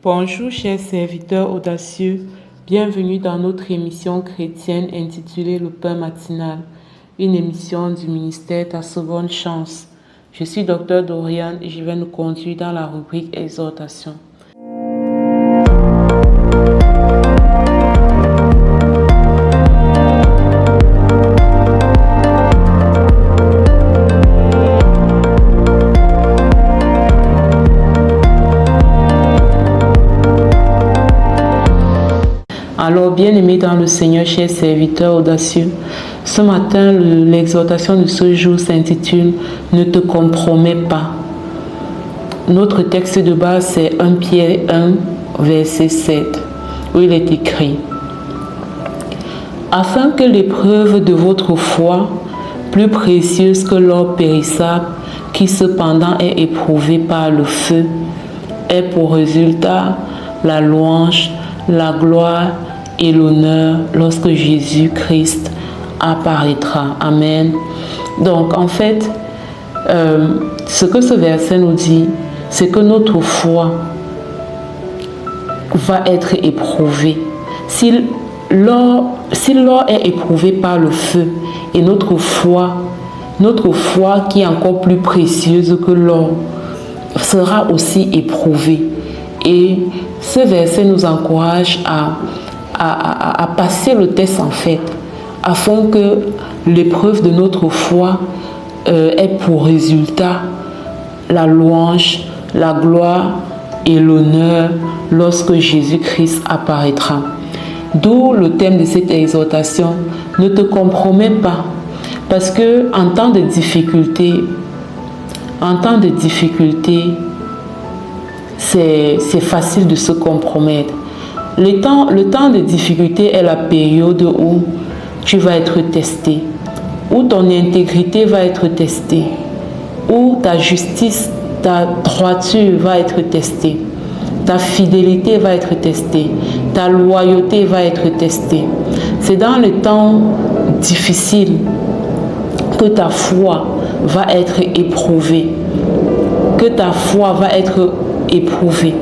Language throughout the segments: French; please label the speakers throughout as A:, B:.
A: Bonjour chers serviteurs audacieux, bienvenue dans notre émission chrétienne intitulée Le Pain matinal, une émission du ministère Ta Seconde Chance. Je suis Dr Dorian et je vais nous conduire dans la rubrique Exhortation. Alors, bien-aimés dans le Seigneur, chers serviteurs audacieux, ce matin, l'exhortation de ce jour s'intitule « Ne te compromets pas ». Notre texte de base, c'est 1 Pierre 1, verset 7, où il est écrit « Afin que l'épreuve de votre foi, plus précieuse que l'or périssable, qui cependant est éprouvé par le feu, ait pour résultat la louange, la gloire et l'honneur lorsque Jésus-Christ apparaîtra. » Amen. Donc, en fait, ce que ce verset nous dit, c'est que notre foi va être éprouvée. Si l'or est éprouvé par le feu et notre foi qui est encore plus précieuse que l'or, sera aussi éprouvée. Et ce verset nous encourage à passer le test en fait, afin que l'épreuve de notre foi ait pour résultat la louange, la gloire et l'honneur lorsque Jésus-Christ apparaîtra. D'où le thème de cette exhortation, ne te compromets pas, parce que en temps de difficulté, c'est facile de se compromettre. Le temps de difficulté est la période où tu vas être testé, où ton intégrité va être testée, où ta justice, ta droiture va être testée, ta fidélité va être testée, ta loyauté va être testée. C'est dans les temps difficiles que ta foi va être éprouvée,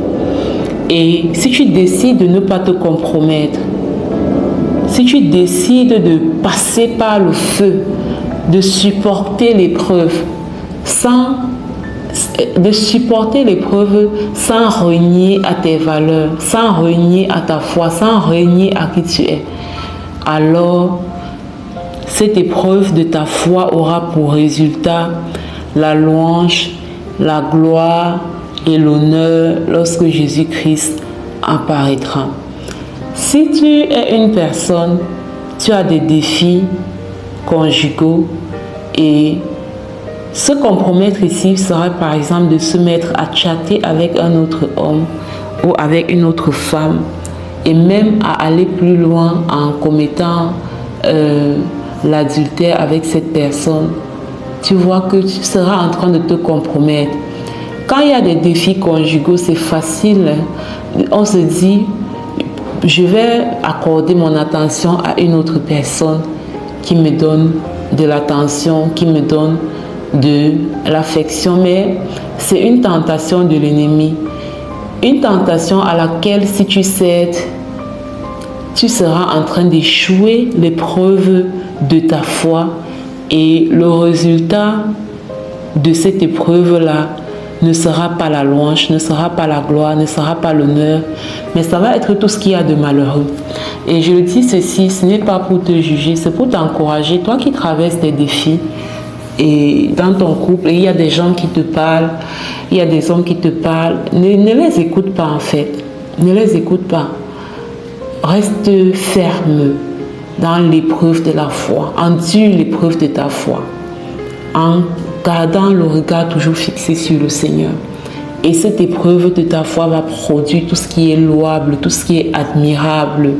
A: Et si tu décides de ne pas te compromettre, si tu décides de passer par le feu, de supporter l'épreuve sans renier à tes valeurs, sans renier à ta foi, sans renier à qui tu es, alors cette épreuve de ta foi aura pour résultat la louange, la gloire et l'honneur lorsque Jésus-Christ apparaîtra. Si tu es une personne, tu as des défis conjugaux, et se compromettre ici sera par exemple de se mettre à chatter avec un autre homme ou avec une autre femme, et même à aller plus loin en commettant l'adultère avec cette personne. Tu vois que tu seras en train de te compromettre. Quand il y a des défis conjugaux, c'est facile. On se dit, je vais accorder mon attention à une autre personne qui me donne de l'attention, qui me donne de l'affection. Mais c'est une tentation de l'ennemi. Une tentation à laquelle, si tu cèdes, tu seras en train d'échouer l'épreuve de ta foi. Et le résultat de cette épreuve-là ne sera pas la louange, ne sera pas la gloire, ne sera pas l'honneur, mais ça va être tout ce qu'il y a de malheureux. Et je le dis ceci, ce n'est pas pour te juger, c'est pour t'encourager, toi qui traverses des défis, et dans ton couple, il y a des gens qui te parlent, il y a des hommes qui te parlent, ne les écoute pas en fait, ne les écoute pas. Reste ferme dans l'épreuve de la foi, endure l'épreuve de ta foi, en gardant le regard toujours fixé sur le Seigneur. Et cette épreuve de ta foi va produire tout ce qui est louable, tout ce qui est admirable.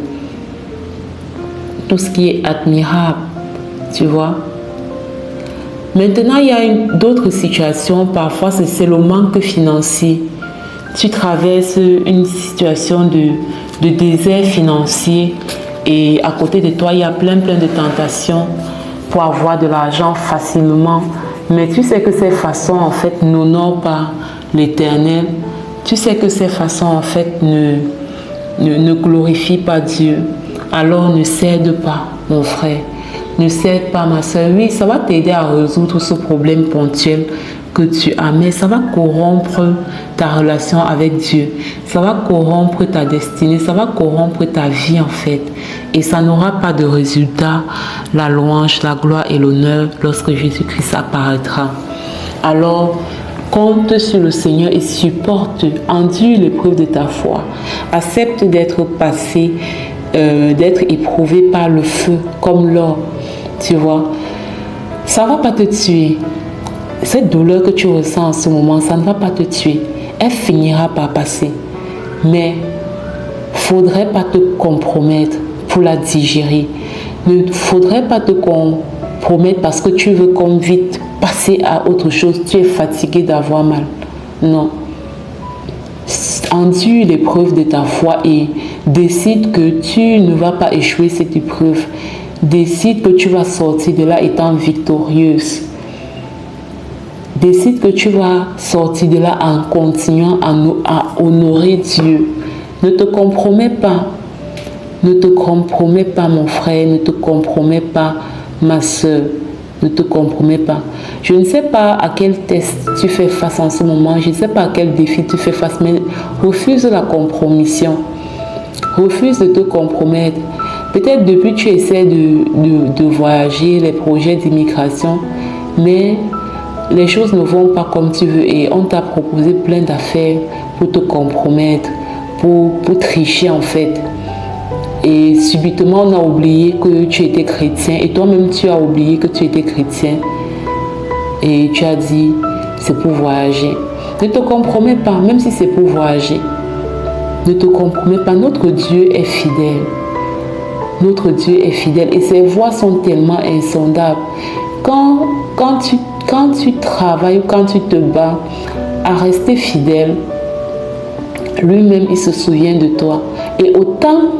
A: Tout ce qui est admirable, tu vois. Maintenant, il y a d'autres situations, parfois c'est le manque financier. Tu traverses une situation de désert financier, et à côté de toi, il y a plein de tentations pour avoir de l'argent facilement. Mais tu sais que ces façons, en fait, n'honorent pas l'Éternel. tu sais que ces façons en fait ne glorifient pas Dieu, alors ne cède pas, mon frère. Ne cède pas, ma soeur. Oui, ça va t'aider à résoudre ce problème ponctuel que tu as, mais ça va corrompre ta relation avec Dieu. Ça va corrompre ta destinée, ça va corrompre ta vie en fait. Et ça n'aura pas de résultat, la louange, la gloire et l'honneur lorsque Jésus-Christ apparaîtra. Alors, compte sur le Seigneur et supporte, endure l'épreuve de ta foi. Accepte d'être passé, d'être éprouvé par le feu, comme l'or. Tu vois, ça ne va pas te tuer. Cette douleur que tu ressens en ce moment, ça ne va pas te tuer. Elle finira par passer. Mais il ne faudrait pas te compromettre pour la digérer. Il ne faudrait pas te compromettre parce que tu veux comme vite passer à autre chose. Tu es fatigué d'avoir mal. Non. Endure l'épreuve de ta foi et décide que tu ne vas pas échouer cette épreuve. Décide que tu vas sortir de là étant victorieuse. Décide que tu vas sortir de là en continuant à honorer Dieu. Ne te compromets pas. Ne te compromets pas, mon frère. Ne te compromets pas, ma soeur. Ne te compromets pas. Je ne sais pas à quel test tu fais face en ce moment. Je ne sais pas à quel défi tu fais face. Mais refuse la compromission. Refuse de te compromettre. Peut-être depuis tu essaies de voyager, les projets d'immigration, mais les choses ne vont pas comme tu veux et on t'a proposé plein d'affaires pour te compromettre, pour tricher en fait. Et subitement on a oublié que tu étais chrétien et toi-même tu as oublié que tu étais chrétien et tu as dit c'est pour voyager. Ne te compromets pas, même si c'est pour voyager. Ne te compromets pas, notre Dieu est fidèle. Notre Dieu est fidèle et ses voies sont tellement insondables. Quand tu travailles, quand tu te bats à rester fidèle, lui-même, il se souvient de toi. Et au temps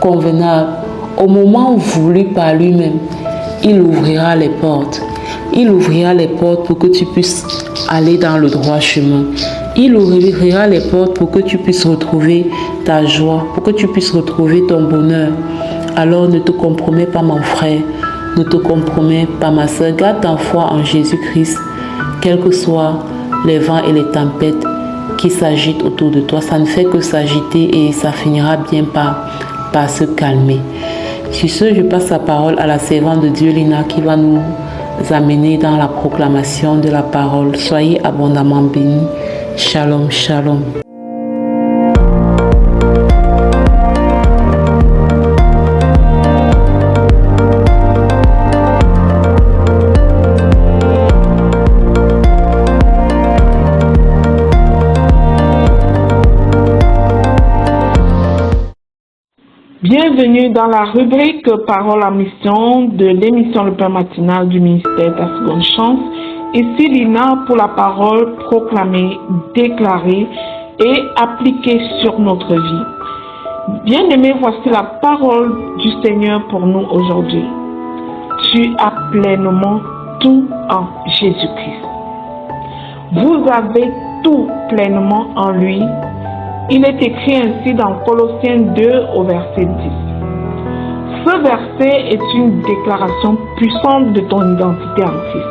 A: convenable, au moment voulu par lui-même, il ouvrira les portes. Il ouvrira les portes pour que tu puisses aller dans le droit chemin. Il ouvrira les portes pour que tu puisses retrouver ta joie, pour que tu puisses retrouver ton bonheur. Alors ne te compromets pas, mon frère. Ne te compromets pas, ma soeur. Garde ta foi en Jésus-Christ, quels que soient les vents et les tempêtes qui s'agitent autour de toi. Ça ne fait que s'agiter et ça finira bien par se calmer. Sur ce, je passe la parole à la servante de Dieu, Lina, qui va nous amener dans la proclamation de la parole. Soyez abondamment bénis. Shalom, shalom.
B: Bienvenue dans la rubrique Parole à mission de l'émission Le Pain Matinal du ministère de la Seconde Chance. Ici Lina pour la parole proclamée, déclarée et appliquée sur notre vie. Bien-aimés, voici la parole du Seigneur pour nous aujourd'hui. Tu as pleinement tout en Jésus-Christ. Vous avez tout pleinement en lui. Il est écrit ainsi dans Colossiens 2 au verset 10. Ce verset est une déclaration puissante de ton identité en Christ.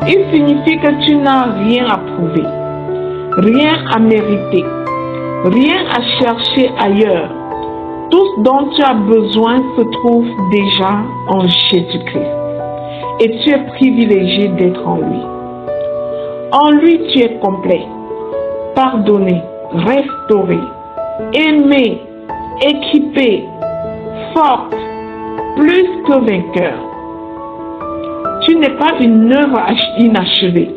B: Il signifie que tu n'as rien à prouver, rien à mériter, rien à chercher ailleurs. Tout ce dont tu as besoin se trouve déjà en Jésus-Christ. Et tu es privilégié d'être en lui. En lui, tu es complet, pardonné, restauré, aimé, équipé, forte, plus que vainqueur. Tu n'es pas une œuvre inachevée.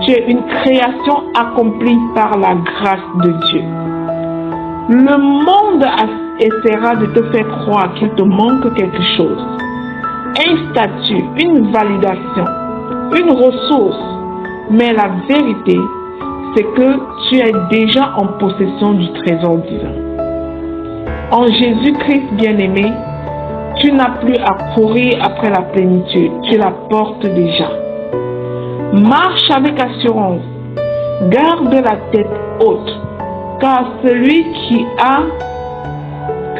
B: Tu es une création accomplie par la grâce de Dieu. Le monde essaiera de te faire croire qu'il te manque quelque chose. Un statut, une validation, une ressource. Mais la vérité, c'est que tu es déjà en possession du trésor divin. En Jésus-Christ bien-aimé, tu n'as plus à courir après la plénitude, tu la portes déjà. Marche avec assurance, Garde la tête haute, car celui qui a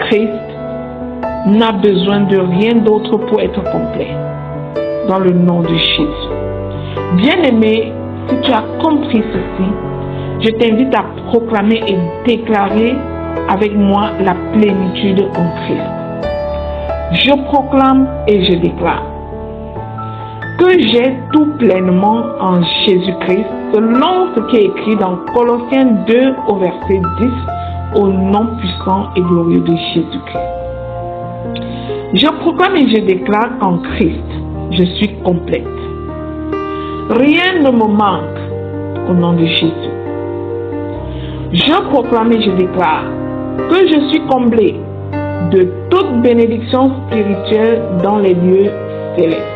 B: Christ n'a besoin de rien d'autre pour être complet. Dans le nom de Jésus. Bien-aimé, si tu as compris ceci, je t'invite à proclamer et déclarer avec moi la plénitude en Christ. Je proclame et je déclare que j'ai tout pleinement en Jésus-Christ, selon ce qui est écrit dans Colossiens 2 au verset 10, au nom puissant et glorieux de Jésus-Christ. Je proclame et je déclare qu'en Christ, je suis complète. Rien ne me manque au nom de Jésus. Je proclame et je déclare que je suis comblée de toute bénédiction spirituelle dans les lieux célestes.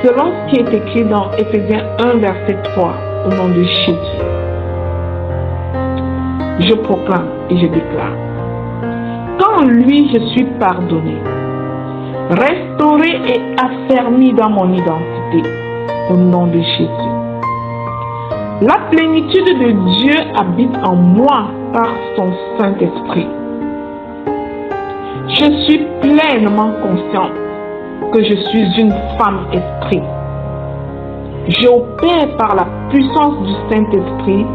B: Selon ce qui est écrit dans Éphésiens 1 verset 3 au nom de Jésus. Je proclame et je déclare qu'en lui je suis pardonné, restauré et affermi dans mon identité au nom de Jésus. La plénitude de Dieu habite en moi par son Saint-Esprit. Je suis pleinement consciente que je suis une femme esprit. J'opère par la puissance du Saint-Esprit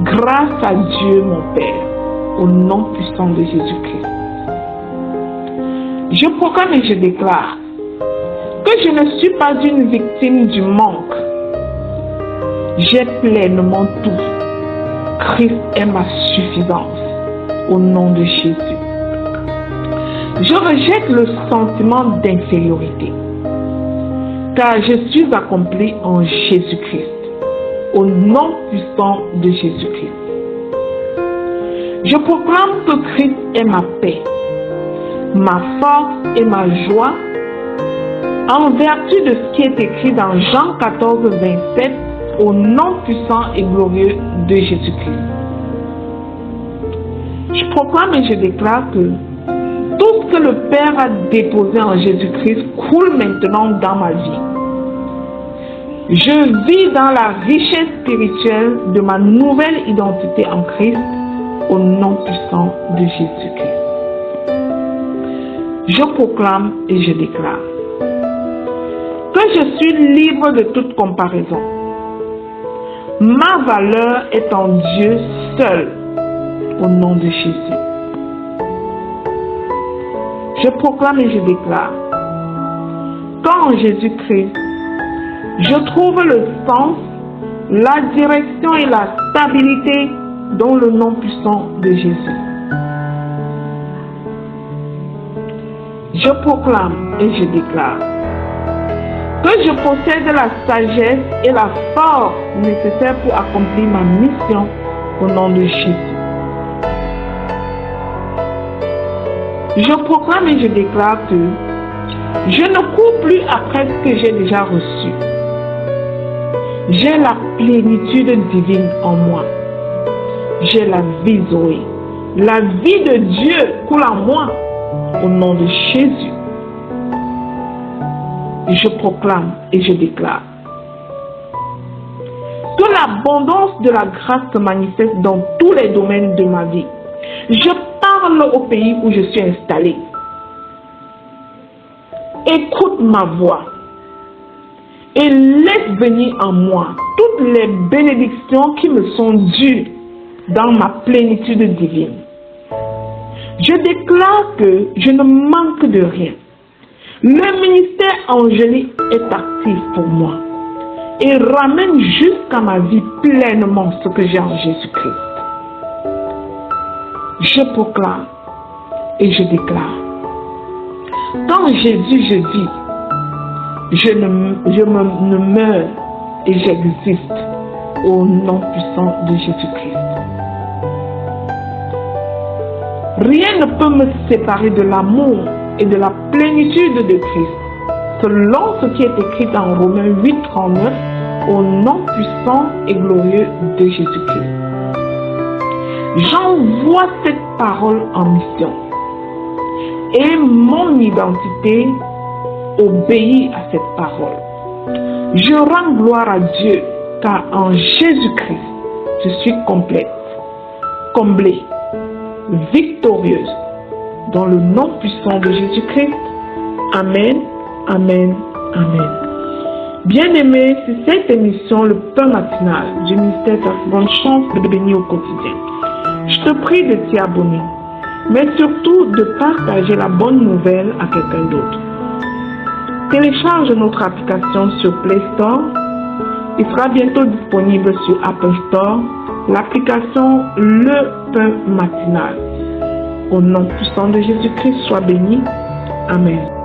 B: grâce à Dieu mon Père, au nom puissant de Jésus-Christ. Je proclame et je déclare que je ne suis pas une victime du manque. J'ai pleinement tout. Christ est ma suffisance, au nom de Jésus. Je rejette le sentiment d'infériorité, car je suis accompli en Jésus-Christ, au nom puissant de Jésus-Christ. Je proclame que Christ est ma paix, ma force et ma joie, en vertu de ce qui est écrit dans Jean 14, 27, au nom puissant et glorieux de Jésus-Christ. Je proclame et je déclare que tout ce que le Père a déposé en Jésus-Christ coule maintenant dans ma vie. Je vis dans la richesse spirituelle de ma nouvelle identité en Christ, au nom puissant de Jésus-Christ. Je proclame et je déclare que je suis libre de toute comparaison. Ma valeur est en Dieu seul, au nom de Jésus. Je proclame et je déclare qu'en Jésus-Christ, je trouve le sens, la direction et la stabilité dans le nom puissant de Jésus. Je proclame et je déclare que je possède la sagesse et la force nécessaires pour accomplir ma mission au nom de Jésus. Je proclame et je déclare que je ne cours plus après ce que j'ai déjà reçu. J'ai la plénitude divine en moi. J'ai la vie Zoé. La vie de Dieu coule en moi au nom de Jésus. Je proclame et je déclare que l'abondance de la grâce se manifeste dans tous les domaines de ma vie. Je parle au pays où je suis installé. Écoute ma voix et laisse venir en moi toutes les bénédictions qui me sont dues dans ma plénitude divine. Je déclare que je ne manque de rien. Le ministère angélique est actif pour moi et ramène jusqu'à ma vie pleinement ce que j'ai en Jésus-Christ. Je proclame et je déclare qu'en Jésus je vis, je ne meurs et j'existe au nom puissant de Jésus-Christ. Rien ne peut me séparer de l'amour et de la plénitude de Christ, selon ce qui est écrit dans Romains 8, 39, au nom puissant et glorieux de Jésus-Christ. J'envoie cette parole en mission et mon identité obéit à cette parole. Je rends gloire à Dieu car en Jésus-Christ, je suis complète, comblée, victorieuse. Dans le nom puissant de Jésus-Christ. Amen, amen, amen. Bien-aimés, c'est cette émission, le pain matinal du ministère Ta Seconde Chance, de bénir au quotidien. Je te prie de t'y abonner, mais surtout de partager la bonne nouvelle à quelqu'un d'autre. Télécharge notre application sur Play Store. Il sera bientôt disponible sur Apple Store. L'application Le Pain Matinal. Au nom puissant de Jésus-Christ, sois béni. Amen.